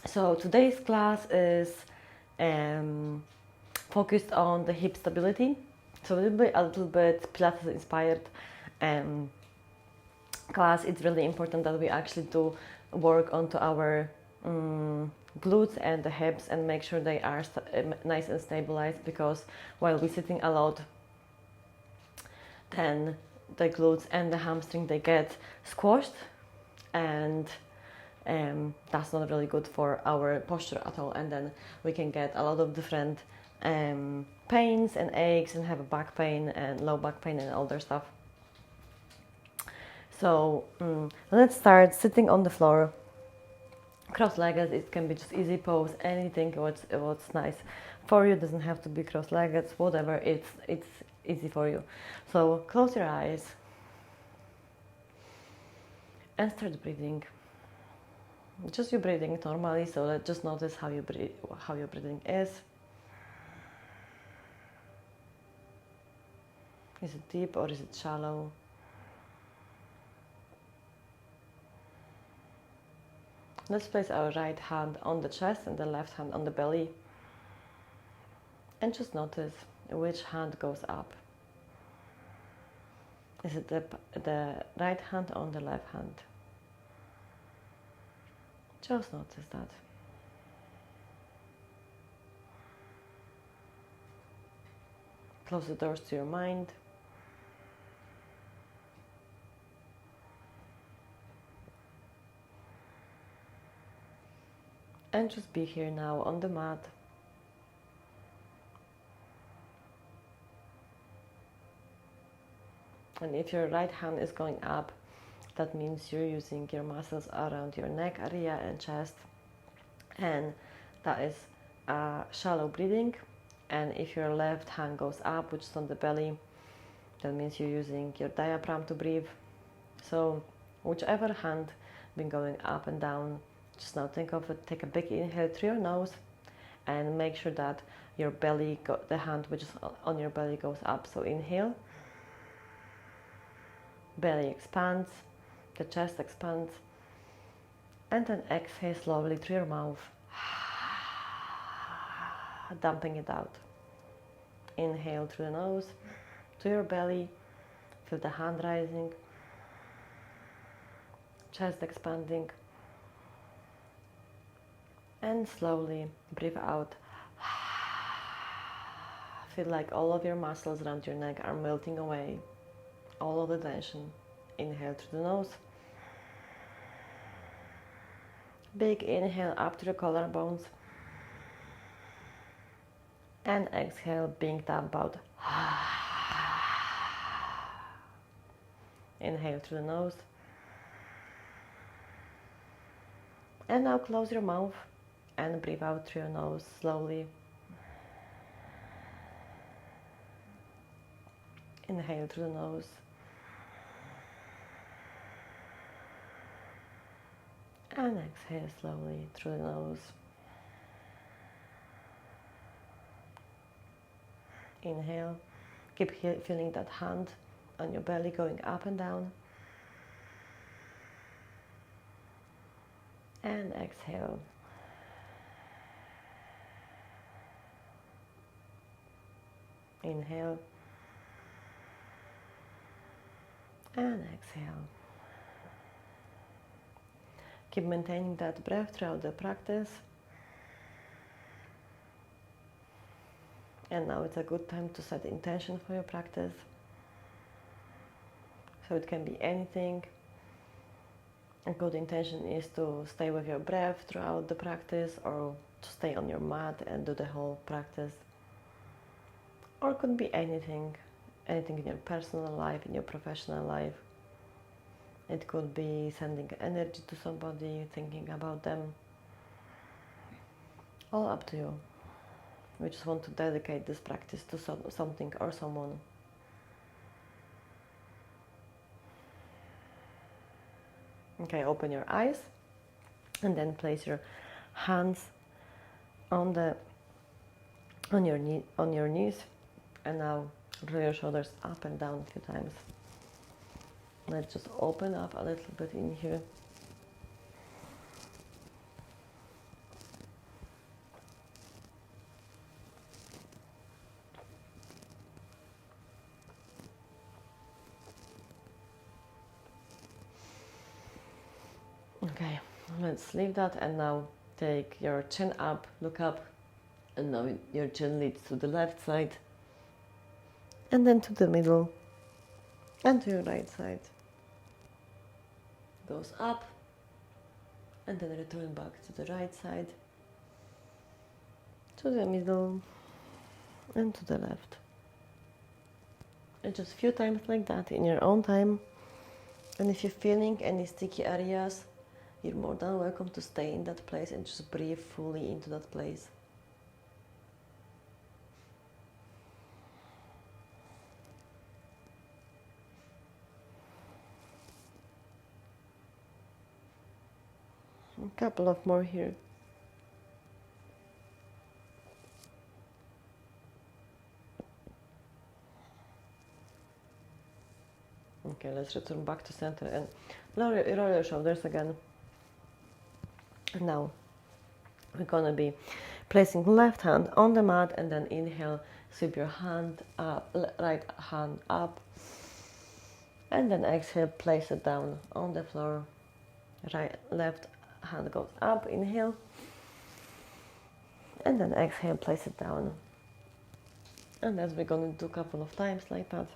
So today's class is focused on the hip stability. So a little bit Pilates inspired class. It's really important that we actually do work onto our glutes and the hips and make sure they are nice and stabilized, because while we're sitting a lot, then the glutes and the hamstring, they get squashed, and that's not really good for our posture at all. And then we can get a lot of different pains and aches and have a back pain and low back pain and all that stuff. So let's start sitting on the floor, cross-legged. It can be just easy pose, anything what's nice for you. It doesn't have to be cross-legged, whatever, it's easy for you. So close your eyes and start breathing. Just you breathing normally, so just notice how you breathe, how your breathing is. Is it deep or is it shallow? Let's place our right hand on the chest and the left hand on the belly. And just notice which hand goes up. Is it the right hand on the left hand? Just notice that. Close the doors to your mind. And just be here now on the mat. And if your right hand is going up, that means you're using your muscles around your neck area and chest. And that is shallow breathing. And if your left hand goes up, which is on the belly, that means you're using your diaphragm to breathe. So whichever hand been going up and down, just now think of it, take a big inhale through your nose and make sure that your belly, the hand which is on your belly goes up. So inhale, belly expands, the chest expands, and then exhale slowly through your mouth, dumping it out. Inhale through the nose to your belly, feel the hand rising, chest expanding, and slowly breathe out. Feel like all of your muscles around your neck are melting away, all of the tension. Inhale through the nose. Big inhale up to the collarbones. And exhale, being dump out. Inhale through the nose. And now close your mouth and breathe out through your nose slowly. Inhale through the nose. And exhale slowly through the nose. Inhale. Keep feeling that hand on your belly going up and down. And exhale. Inhale. And exhale. Keep maintaining that breath throughout the practice. And now it's a good time to set intention for your practice. So it can be anything. A good intention is to stay with your breath throughout the practice, or to stay on your mat and do the whole practice. Or it could be anything in your personal life, in your professional life. It could be sending energy to somebody, thinking about them. All up to you. We just want to dedicate this practice to something or someone. Okay, open your eyes and then place your hands on your knees, and now roll your shoulders up and down a few times. Let's just open up a little bit in here. Okay, let's leave that, and now take your chin up, look up, and now your chin leads to the left side, and then to the middle, and to your right side. Goes up, and then return back to the right side, to the middle, and to the left. And just a few times like that in your own time. And if you're feeling any sticky areas, you're more than welcome to stay in that place and just breathe fully into that place. A couple of more here. Okay, let's return back to center and roll your shoulders again. And now we're gonna be placing left hand on the mat, and then inhale, sweep your hand up, right hand up, and then exhale, place it down on the floor. Left hand goes up, inhale, and then exhale, place it down. And that's we're gonna do a couple of times like that,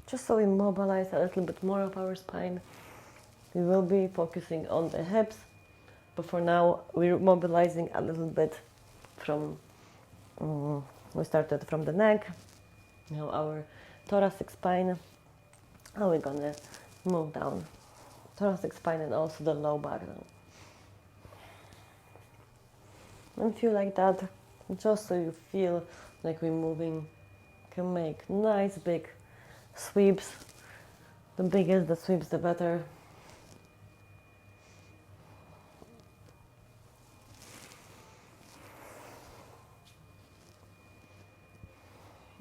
just so we mobilize a little bit more of our spine. We will be focusing on the hips, but for now we're mobilizing a little bit from, we started from the neck, now our thoracic spine, and we're gonna move down thoracic spine and also the low back now. And feel like that, just so you feel like we're moving, can make nice big sweeps. The bigger the sweeps, the better.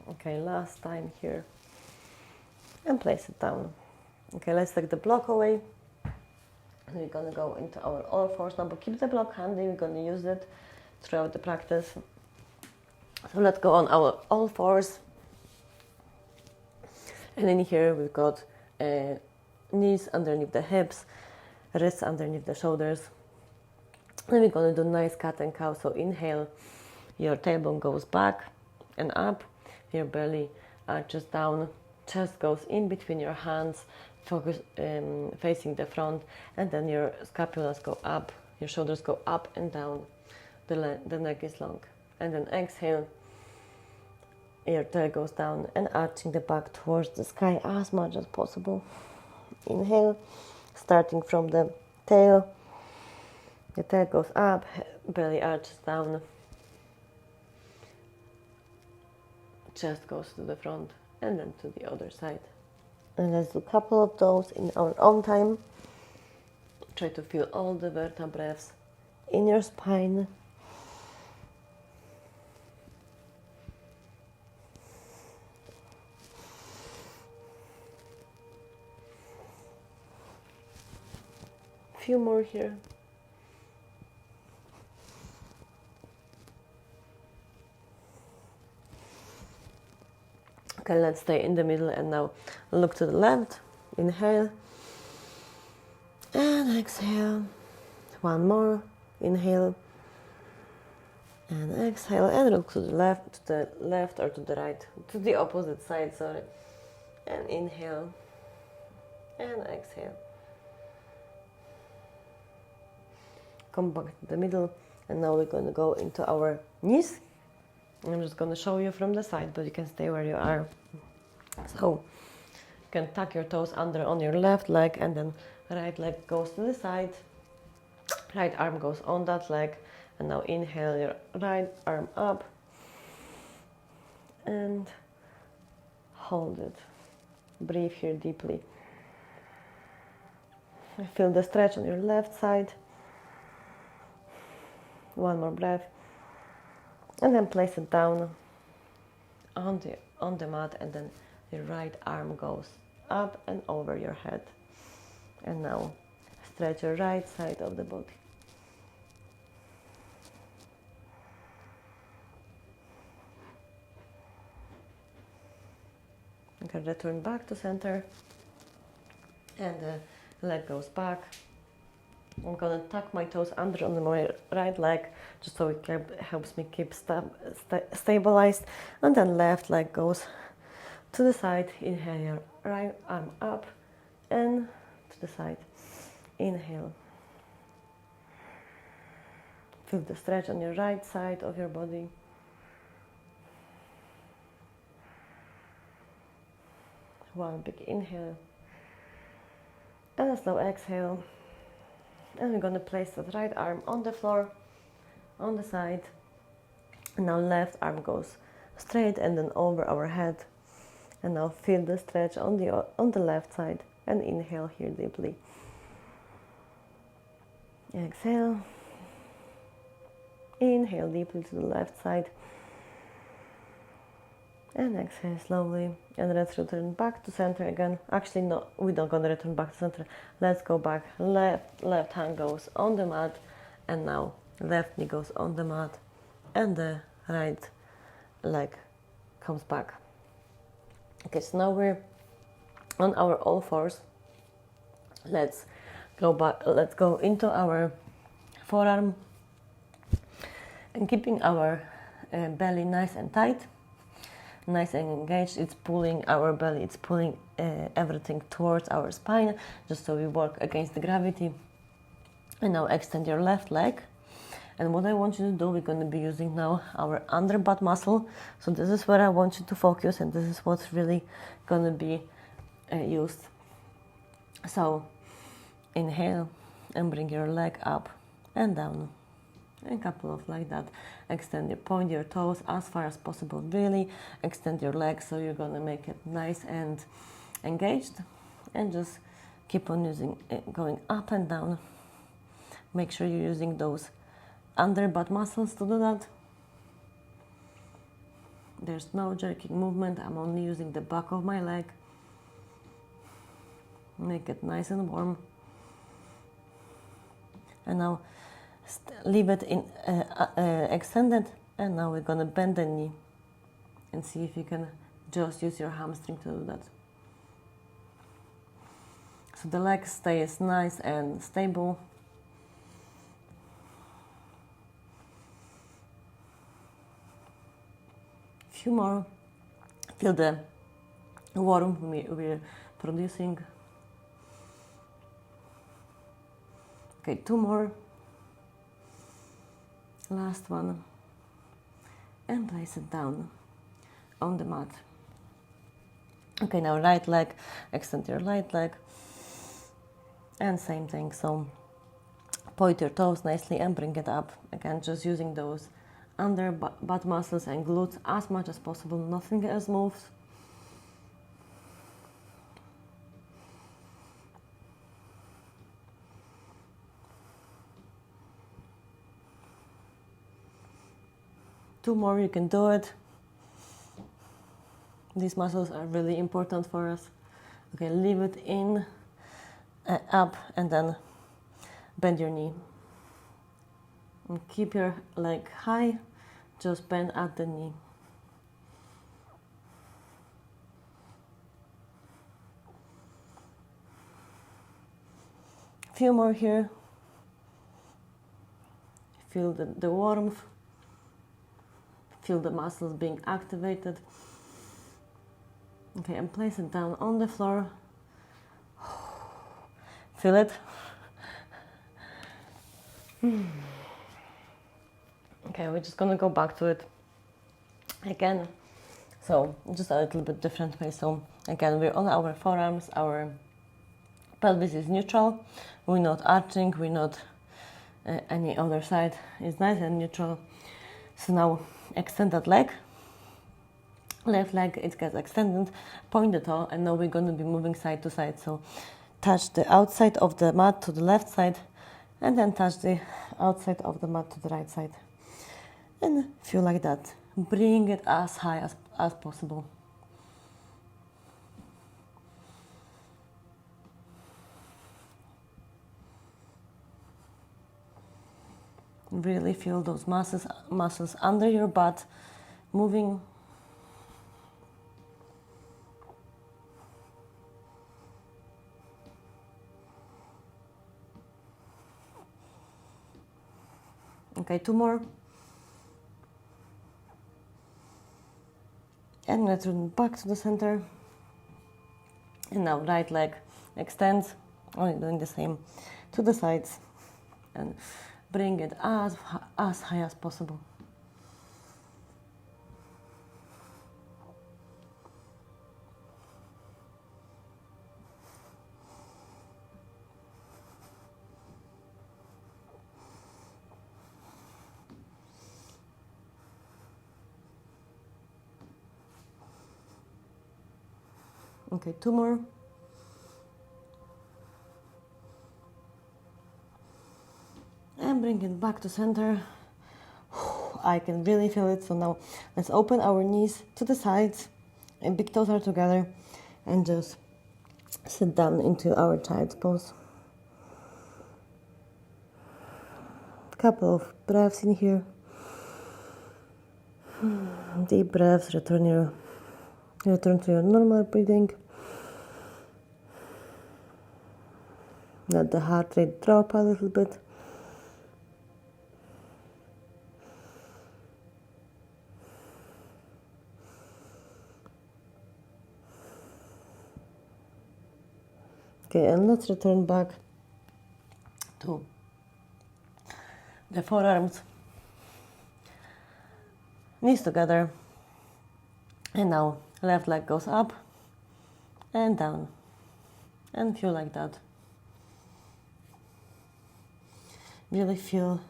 Okay, last time here. And place it down. Okay, let's take the block away. We're gonna go into our all fours now, but keep the block handy. We're gonna use it throughout the practice. So let's go on our all fours. And in here we've got knees underneath the hips, wrists underneath the shoulders. And we're gonna do nice cat and cow. So inhale, your tailbone goes back and up, your belly arches down, chest goes in between your hands, focus facing the front, and then your scapulas go up, your shoulders go up and down, the neck is long. And then exhale, your tail goes down and arching the back towards the sky as much as possible. Inhale, starting from the tail, the tail goes up, belly arches down, chest goes to the front, and then to the other side. And let's do a couple of those in our own time. Try to feel all the vertebrae in your spine. Few more here. Okay, let's stay in the middle and now look to the left. Inhale and exhale. One more. Inhale and exhale, and look to the left or to the right, to the opposite side, sorry. And inhale and exhale. Come back to the middle, and now we're going to go into our knees. I'm just going to show you from the side, but you can stay where you are. So you can tuck your toes under on your left leg, and then right leg goes to the side, right arm goes on that leg, and now inhale your right arm up and hold it. Breathe here deeply. Feel the stretch on your left side. One more breath, and then place it down on the mat, and then the right arm goes up and over your head. And now stretch your right side of the body. You can return back to center, and the leg goes back, I'm gonna tuck my toes under on my right leg, just so it helps me keep stabilized. And then left leg goes to the side. Inhale your right arm up and to the side. Inhale. Feel the stretch on your right side of your body. One big inhale and a slow exhale. And we're going to place that right arm on the floor, on the side. And now left arm goes straight and then over our head. And now feel the stretch on the left side. And inhale here deeply. Exhale. Inhale deeply to the left side. And exhale slowly. And let's return back to center again. Actually, no, we're not going to return back to center. Let's go back. Left hand goes on the mat. And now left knee goes on the mat. And the right leg comes back. Okay, so now we're on our all fours. Let's go back. Let's go into our forearm. And keeping our belly nice and tight. Nice and engaged. It's pulling our belly, it's pulling everything towards our spine, just so we work against the gravity. And now extend your left leg. And what I want you to do, we're going to be using now our under butt muscle. So this is where I want you to focus, and this is what's really going to be used. So inhale and bring your leg up and down. A couple of like that. Extend your, point your toes as far as possible. Really extend your legs, so you're gonna make it nice and engaged. And just keep on using it, going up and down. Make sure you're using those under butt muscles to do that. There's no jerking movement. I'm only using the back of my leg. Make it nice and warm. And now leave it in extended, and now we're gonna bend the knee and see if you can just use your hamstring to do that. So the leg stays nice and stable. Few more. Feel the warmth we're producing. Okay, 2 more. Last one, and place it down on the mat. Okay, now right leg, extend your right leg, and same thing. So point your toes nicely and bring it up. Again, just using those under butt muscles and glutes as much as possible. Nothing else moves. Two more, you can do it. These muscles are really important for us. Okay, leave it in, up, and then bend your knee. And keep your leg high, just bend at the knee. A few more here. Feel the warmth. Feel the muscles being activated. Okay, and place it down on the floor. Feel it? Okay, we're just gonna go back to it again. So just a little bit different way. So again, we're on our forearms. Our pelvis is neutral. We're not arching. We're not any other side. It's nice and neutral. So now extend that leg. Left leg, it gets extended. Point the toe, and now we're going to be moving side to side. So touch the outside of the mat to the left side, and then touch the outside of the mat to the right side. And feel like that. Bring it as high as possible. Really feel those muscles under your butt moving. Okay, 2 more. And let's turn back to the center. And now right leg extends, only doing the same to the sides, and bring it as high as possible. Okay, 2 more. And bring it back to center. I can really feel it. So now let's open our knees to the sides and big toes are together, and just sit down into our child's pose. Couple of breaths in here. Deep breaths, return to your normal breathing. Let the heart rate drop a little bit. Okay, and let's return back to the forearms, knees together, and now left leg goes up and down, and feel like that. Really feel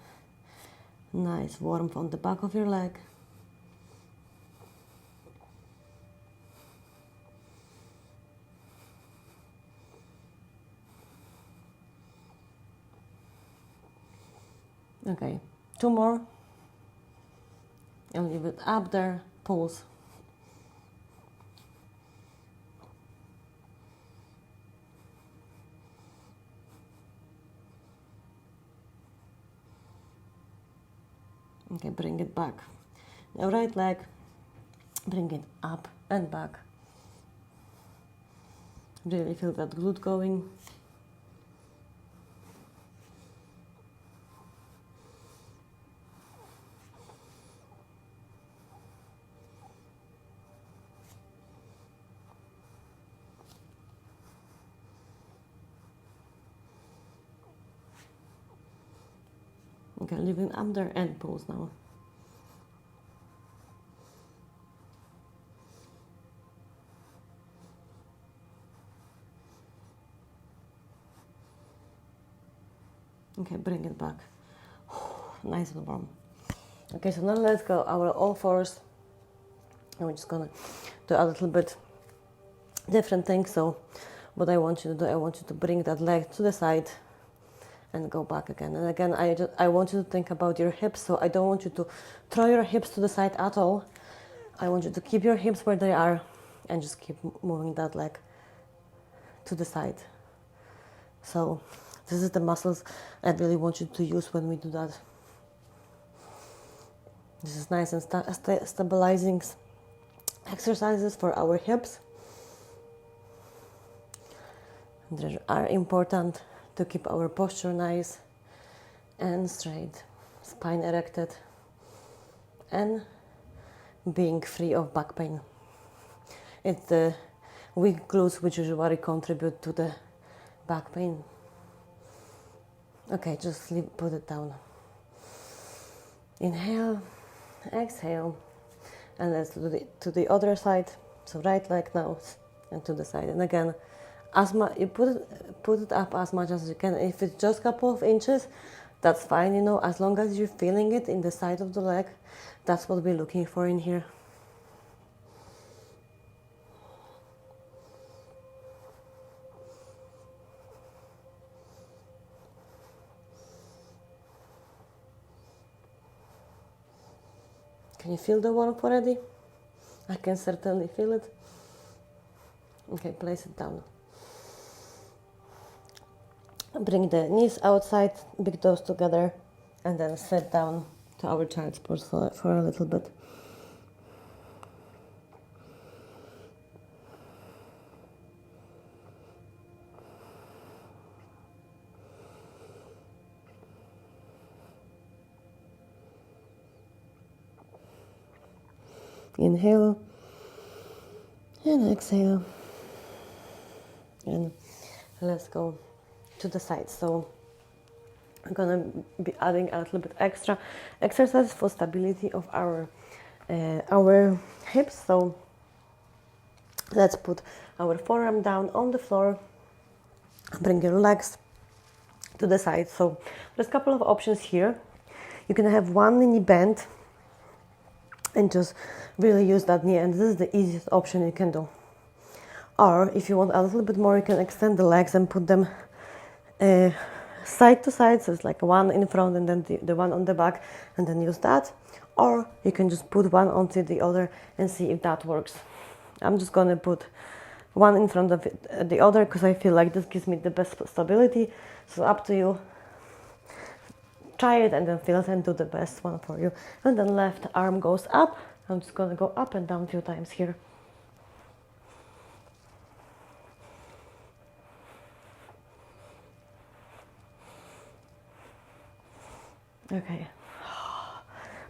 nice warmth on the back of your leg. Okay, 2 more, and leave it up there, pulse. Okay, bring it back. Now right leg, bring it up and back. Really feel that glute going. Okay, leaving up there and pulse now. Okay, bring it back. Nice and warm. Okay, so now let's go our all fours. And we're just gonna do a little bit different thing. So what I want you to do, I want you to bring that leg to the side and go back again. And again, I want you to think about your hips. So I don't want you to throw your hips to the side at all. I want you to keep your hips where they are and just keep moving that leg to the side. So this is the muscles I really want you to use when we do that. This is nice and stabilizing exercises for our hips. They are important to keep our posture nice and straight, spine erected, and being free of back pain. It's the weak glutes which usually contribute to the back pain. Okay, just put it down. Inhale, exhale, and let's do to the other side. So right leg now and to the side. And again, as much you put it up as much as you can. If it's just a couple of inches, that's fine. You know, as long as you're feeling it in the side of the leg, that's what we're looking for in here. Can you feel the warmth already? I can certainly feel it. Okay, place it down. Bring the knees outside, big toes together, and then sit down to our child's pose for a little bit. Inhale and exhale. And let's go to the side. So I'm gonna be adding a little bit extra exercise for stability of our hips. So let's put our forearm down on the floor. Bring your legs to the side. So there's a couple of options here. You can have one knee bend and just really use that knee, and this is the easiest option you can do. Or if you want a little bit more, you can extend the legs and put them side to side, so it's like one in front and then the one on the back, and then use that. Or you can just put one onto the other and see if that works. I'm just gonna put one in front of the other because I feel like this gives me the best stability. So up to you. Try it and then feel it and do the best one for you. And then left arm goes up. I'm just gonna go up and down a few times here. Okay,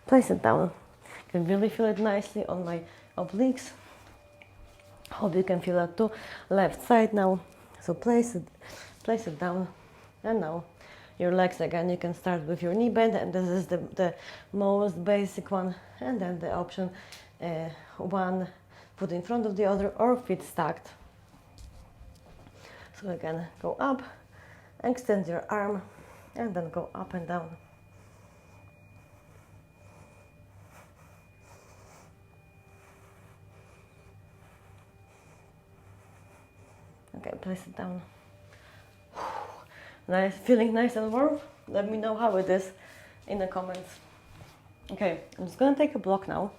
place it down. You can really feel it nicely on my obliques. Hope you can feel that too. Left side now. So place it down. And now your legs again. You can start with your knee bend, and this is the most basic one. And then the option one foot in front of the other or feet stacked. So again, go up, extend your arm, and then go up and down. Okay, place it down. Nice, feeling nice and warm? Let me know how it is in the comments. Okay, I'm just gonna take a block now.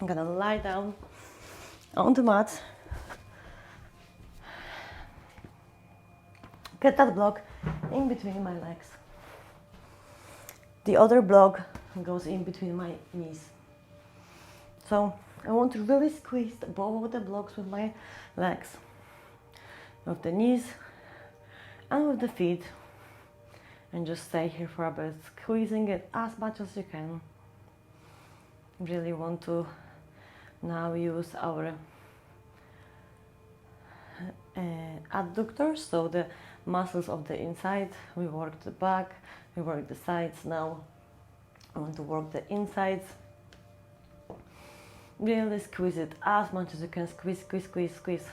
I'm gonna lie down on the mat. Get that block in between my legs. The other block goes in between my knees. So I want to really squeeze both of the blocks with my legs, with the knees and with the feet, and just stay here for a bit, squeezing it as much as you can. Really want to now use our adductors, so the muscles of the inside. We work the back, we work the sides. Now I want to work the insides. Really squeeze it as much as you can. Squeeze, squeeze, squeeze, squeeze.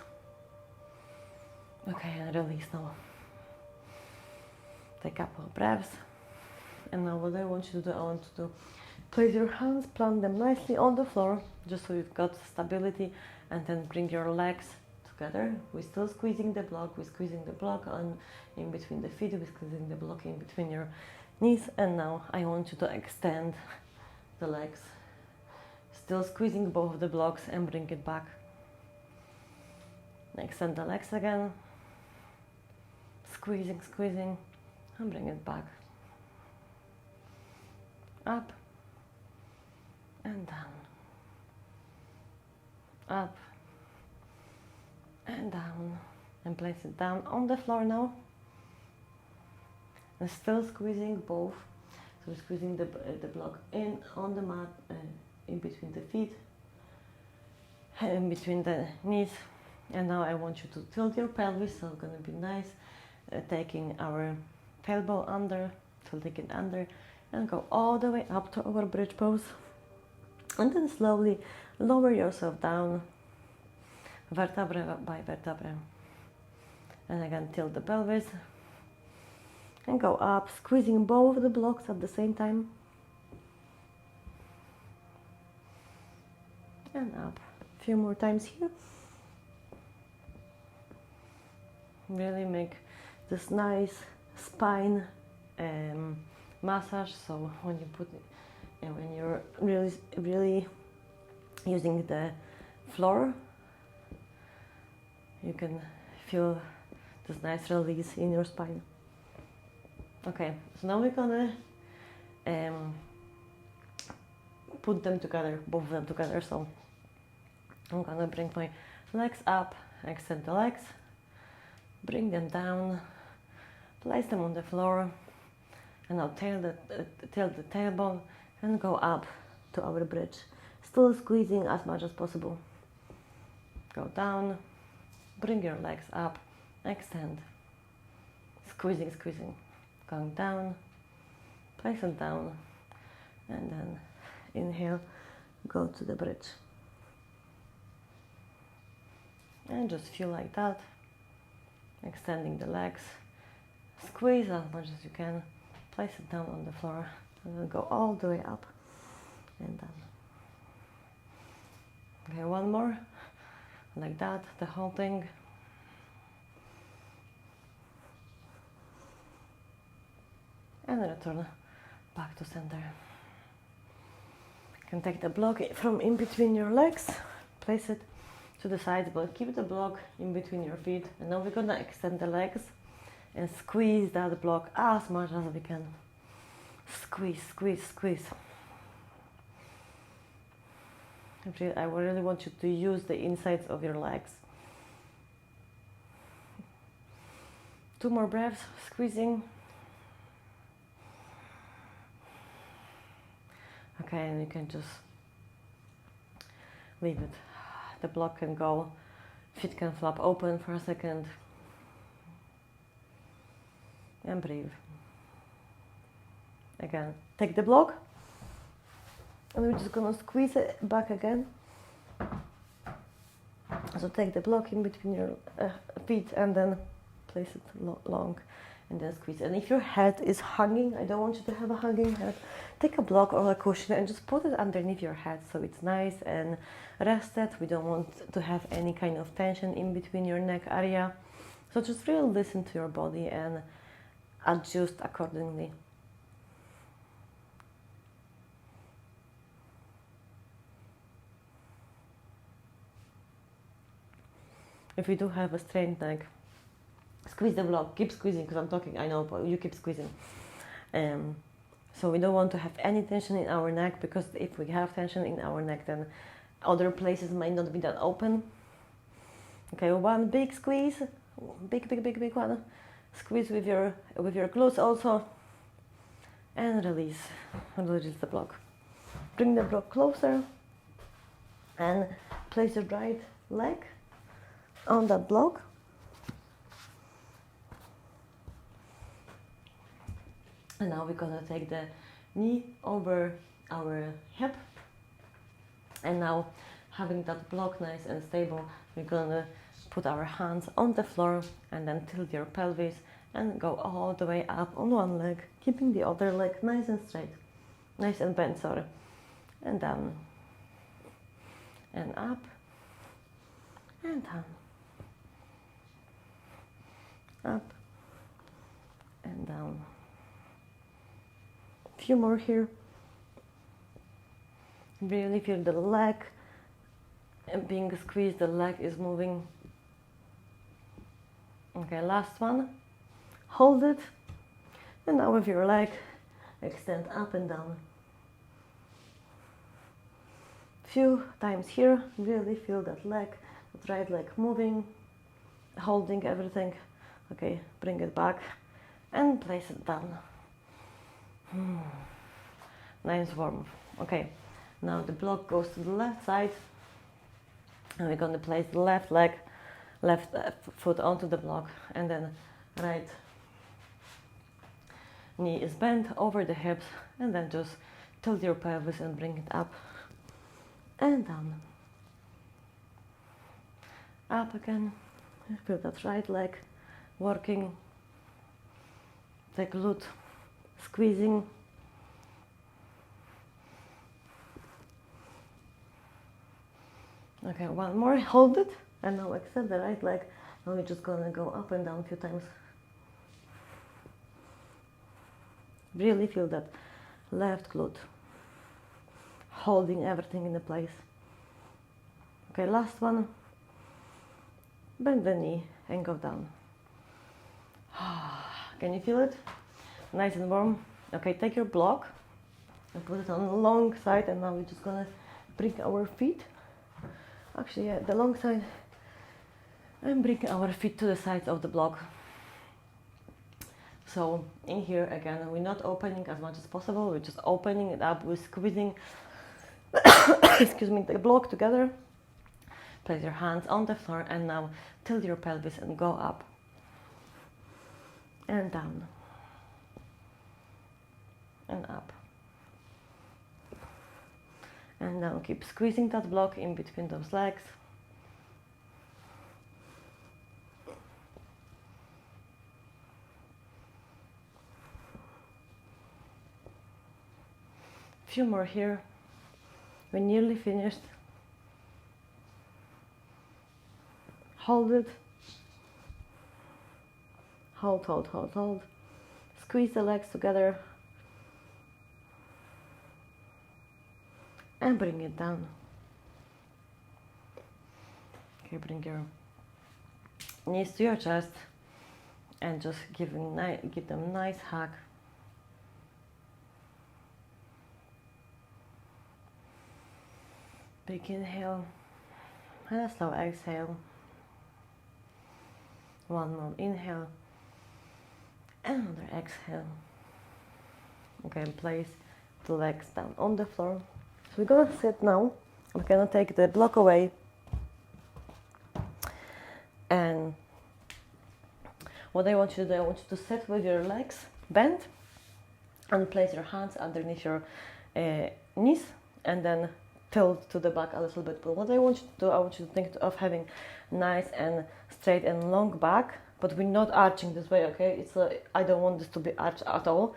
Okay, and release now. Take a couple of breaths. And now what I want you to do, I want you to place your hands, plant them nicely on the floor, just so you've got stability, and then bring your legs together. We're still squeezing the block, we're squeezing the block on in between the feet, we're squeezing the block in between your knees, and now I want you to extend the legs. Still squeezing both of the blocks and bring it back. Extend the legs again. Squeezing, squeezing, and bring it back. Up and down. Up and down. And place it down on the floor now. And still squeezing both. So squeezing the block in on the mat, in between the feet, in between the knees. And now I want you to tilt your pelvis, so it's going to be nice. Taking our tailbone under, tilting it under, and go all the way up to our bridge pose. And then slowly lower yourself down, vertebra by vertebra. And again, tilt the pelvis. And go up, squeezing both the blocks at the same time. And up. A few more times here. Really make this nice spine massage. So when you put it, and when you're really using the floor, you can feel this nice release in your spine. Okay, so now we're gonna put them together, both of them together. So I'm gonna bring my legs up, extend the legs, bring them down, place them on the floor, and now tilt the tailbone and go up to our bridge. still squeezing as much as possible. Go down, bring your legs up, extend, squeezing, squeezing, going down, place it down, and then inhale, go to the bridge. And just feel like that, extending the legs, squeeze as much as you can, place it down on the floor, and then go all the way up and down. Okay, one more, like that, the whole thing. And return back to center. You can take the block from in between your legs, place it to the sides, but keep the block in between your feet. And now we're gonna extend the legs and squeeze that block as much as we can. Squeeze, squeeze, squeeze. I really want you to use the insides of your legs. 2 more breaths, squeezing. Okay, and you can just leave it. The block can go, feet can flap open for a second. And breathe. Again, take the block. And we're just gonna squeeze it back again. So take the block in between your feet and then place it long and then squeeze. And if your head is hanging, I don't want you to have a hanging head, take a block or a cushion and just put it underneath your head so it's nice and rested. We don't want to have any kind of tension in between your neck area. So just really listen to your body and adjust accordingly. If you do have a strained neck, squeeze the block, keep squeezing, because I'm talking, I know, but you keep squeezing. So we don't want to have any tension in our neck, because if we have tension in our neck, then other places might not be that open. Okay, one big squeeze, big one. Squeeze with your glutes also, and release the block. Bring the block closer, and place your right leg on that block. And now we're gonna take the knee over our hip. And now, having that block nice and stable, we're gonna put our hands on the floor and then tilt your pelvis and go all the way up on one leg, keeping the other leg nice and straight, nice and bent, sorry. And down, and up, and down. Up and down. A few more here. Really feel the leg and being squeezed, the leg is moving. Okay, last one. Hold it. And now with your leg, extend up and down. Few times here, really feel that leg, that right leg moving, holding everything. Okay, bring it back and place it down. Nice warm. Okay, now the block goes to the left side, and we're going to place the left leg, left foot onto the block, and then right knee is bent over the hips, and then just tilt your pelvis and bring it up and down. Up again. Feel that right leg working, the glute squeezing. Okay, one more, hold it, and now extend the right leg. Now we're just gonna go up and down a few times. Really feel that left glute holding everything in the place. Okay, last one. Bend the knee and go down. Can you feel it? Nice and warm. Okay, take your block and put it on the long side, and now we're just gonna bring our feet. Actually, yeah, the long side, and bring our feet to the sides of the block. So in here again, we're not opening as much as possible. We're just opening it up. We're squeezing excuse me, the block together. Place your hands on the floor and now tilt your pelvis and go up and down and up. And now keep squeezing that block in between those legs. Few more here. We're nearly finished. Hold it. Hold, hold, hold, hold. Squeeze the legs together. And bring it down. Okay, bring your knees to your chest and just give them a nice hug. Big inhale and a slow exhale. One more inhale and another exhale. Okay, place the legs down on the floor. So we're gonna sit now. We're gonna take the block away. And what I want you to do, I want you to sit with your legs bent and place your hands underneath your knees and then tilt to the back a little bit. But what I want you to do, I want you to think of having nice and straight and long back, but we're not arching this way, okay? I don't want this to be arched at all.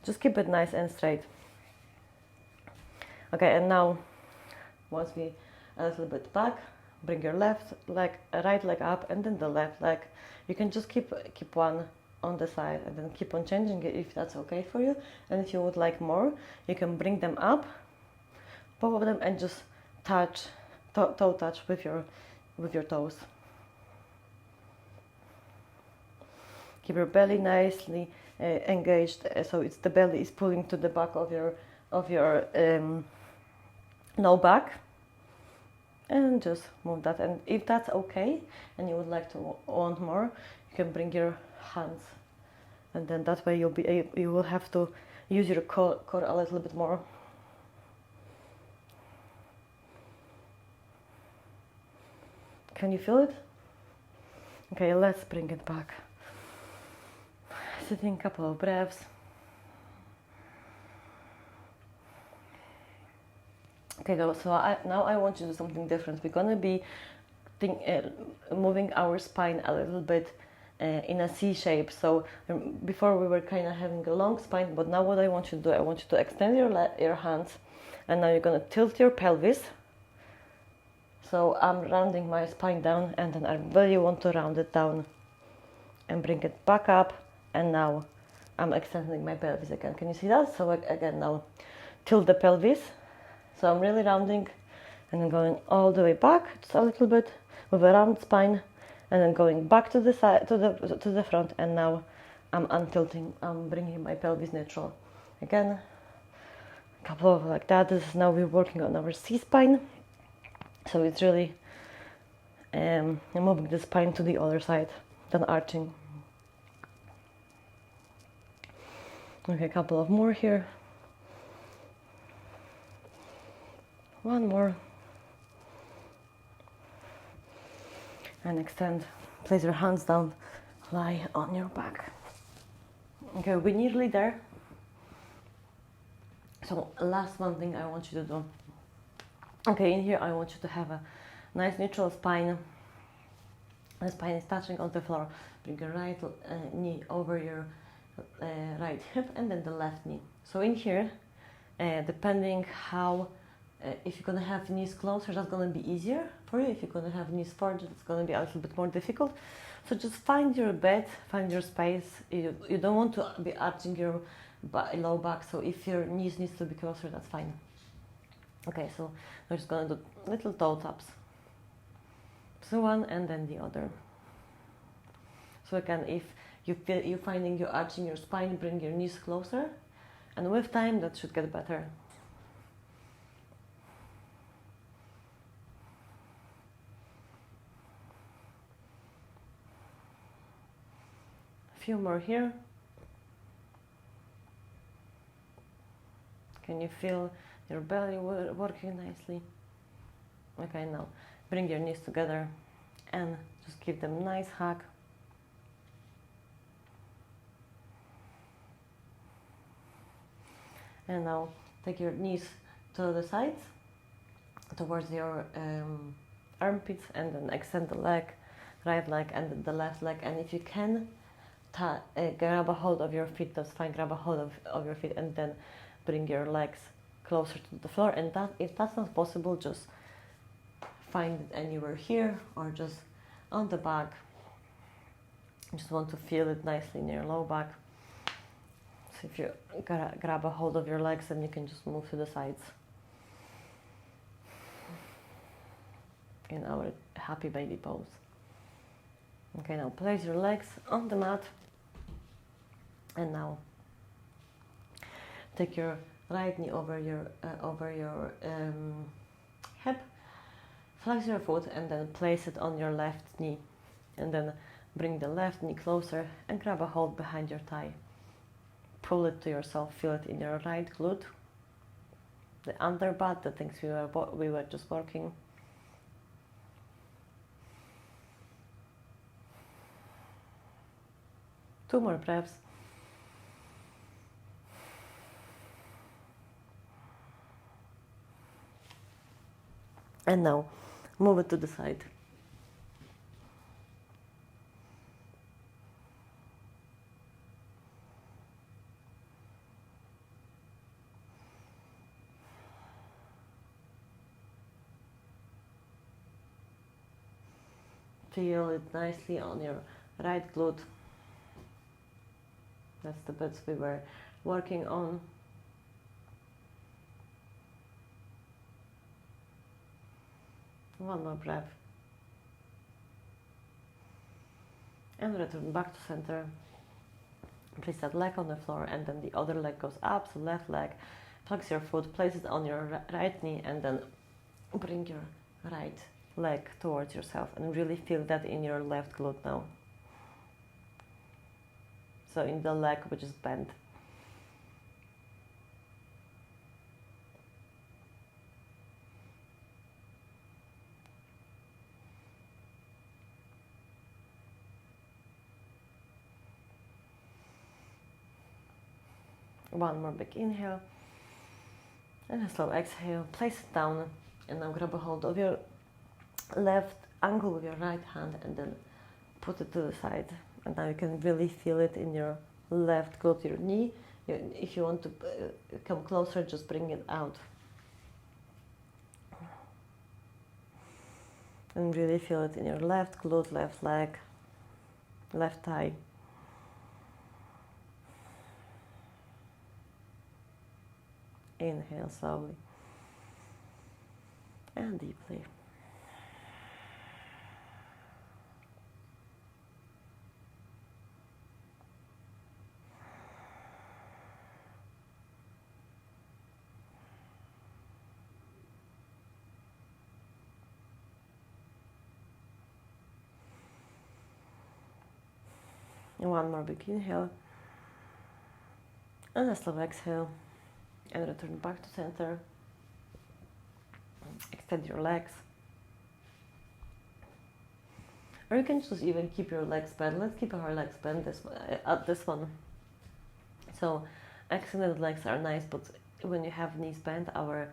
Just keep it nice and straight. Okay, and now once we a little bit back, bring your left leg, right leg up, and then the left leg. You can just keep one on the side and then keep on changing it if that's okay for you. And if you would like more, you can bring them up, both of them, and just touch, toe touch with your toes. Keep your belly nicely engaged, so it's the belly is pulling to the back of your low back, and just move that. And if that's okay, and you would like to want more, you can bring your hands, and then that way you will have to use your core a little bit more. Can you feel it? Okay, let's bring it back. Sitting, a couple of breaths. Okay, so now I want you to do something different. We're gonna be moving our spine a little bit in a C shape. So before we were kind of having a long spine, but now what I want you to do, I want you to extend your hands, and now you're gonna tilt your pelvis. So I'm rounding my spine down, and then I really want to round it down and bring it back up, and now I'm extending my pelvis again. Can you see that? So again, now tilt the pelvis. So I'm really rounding and then going all the way back just a little bit with a round spine, and then going back to the side, to the front, and now I'm untilting, I'm bringing my pelvis neutral. Again, a couple of like that. This is now we're working on our C-spine. So it's really moving the spine to the other side than arching. Okay, a couple of more here. One more. And extend. Place your hands down. Lie on your back. Okay, we're nearly there. So last one thing I want you to do. Okay, in here I want you to have a nice neutral spine. The spine is touching on the floor. Bring your right knee over your right hip, and then the left knee. So in here, depending how, if you're gonna have knees closer, that's gonna be easier for you. If you're gonna have knees further, it's gonna be a little bit more difficult. So just find your bed, find your space. You don't want to be arching your low back, so if your knees needs to be closer, that's fine. Okay, so we're just gonna do little toe taps. So one and then the other. So again, if you feel you're finding you're arching your spine, bring your knees closer, and with time that should get better. A few more here. Can you feel your belly working nicely? Okay, now bring your knees together and just give them a nice hug. And now take your knees to the sides, towards your armpits, and then extend the leg, right leg and the left leg. And if you can, grab a hold of your feet, that's fine, grab a hold of your feet, and then bring your legs closer to the floor. And that, if that's not possible, just find it anywhere here or just on the back. You just want to feel it nicely in your low back. So if you grab a hold of your legs, then you can just move to the sides in our happy baby pose. Okay, now place your legs on the mat, and now take your right knee over your hip, flex your foot, and then place it on your left knee, and then bring the left knee closer and grab a hold behind your thigh. Pull it to yourself, feel it in your right glute, the underbutt, the things we were just working. Two more breaths. And now move it to the side. Feel it nicely on your right glute. That's the bits we were working on. One more breath. And return back to center. Place that leg on the floor, and then the other leg goes up, so left leg. Flex your foot, place it on your right knee, and then bring your right leg towards yourself, and really feel that in your left glute now. So in the leg which is bent. One more big inhale and a slow exhale. Place it down, and now grab a hold of your left ankle with your right hand, and then put it to the side. And now you can really feel it in your left glute, your knee. If you want to come closer, just bring it out. And really feel it in your left glute, left leg, left thigh. Inhale slowly and deeply. And one more big inhale and a slow exhale, and return back to center. Extend your legs, or you can just even keep your legs bent. Let's keep our legs bent at this one. So extended legs are nice, but when you have knees bent, our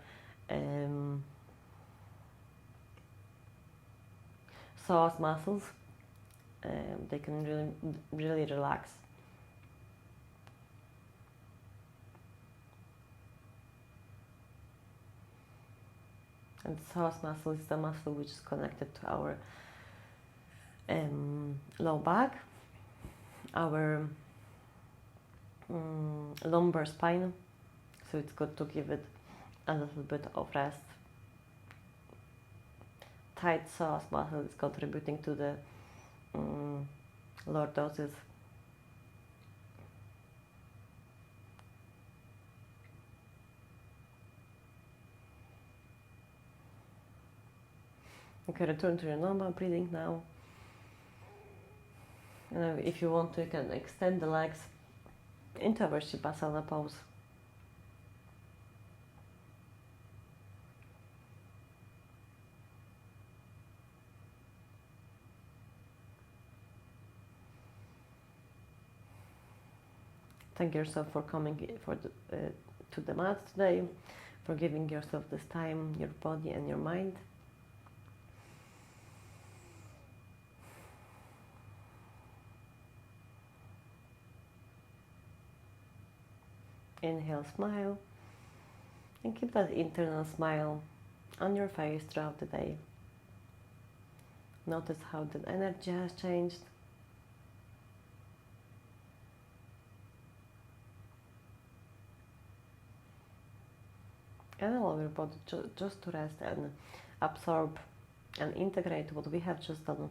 psoas muscles, they can really relax. And the psoas muscle is the muscle which is connected to our low back, our lumbar spine, so it's good to give it a little bit of rest. Tight psoas muscle is contributing to the lordosis. Okay, return to your normal breathing now. And if you want to, you can extend the legs into our Shavasana pose. Thank yourself for coming to the mat today, for giving yourself this time, your body and your mind. Inhale, smile, and keep that internal smile on your face throughout the day. Notice how the energy has changed. And allow your body just to rest and absorb and integrate what we have just done.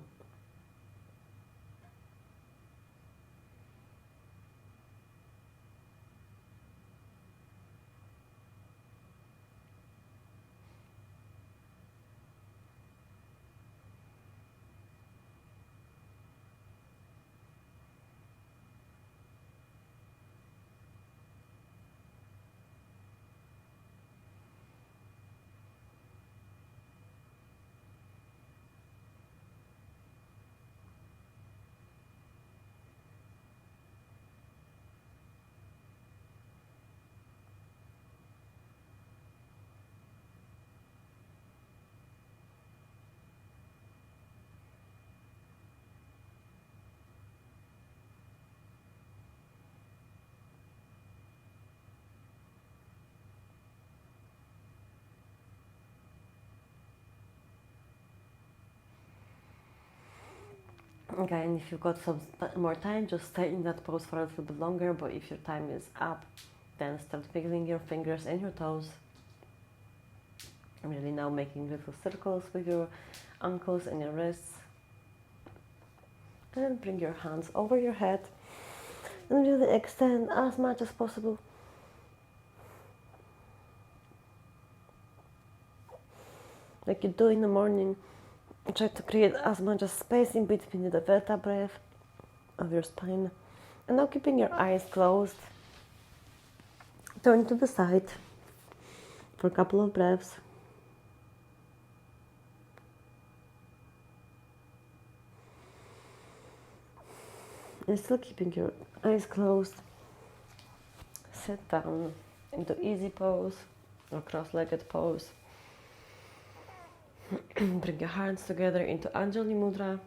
Okay, and if you've got some more time, just stay in that pose for a little bit longer, but if your time is up, then start wiggling your fingers and your toes. Really now making little circles with your ankles and your wrists. And then bring your hands over your head and really extend as much as possible. Like you do in the morning, try to create as much as space in between the vertebrae of your spine. And now keeping your eyes closed, turn to the side for a couple of breaths. And still keeping your eyes closed, sit down into easy pose or cross-legged pose. Bring your hands together into Anjali Mudra.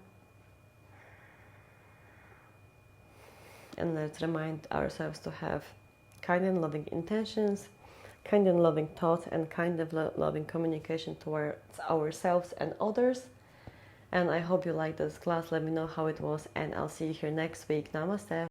And let's remind ourselves to have kind and loving intentions, kind and loving thoughts, and kind of loving communication towards ourselves and others. And I hope you liked this class. Let me know how it was, and I'll see you here next week. Namaste.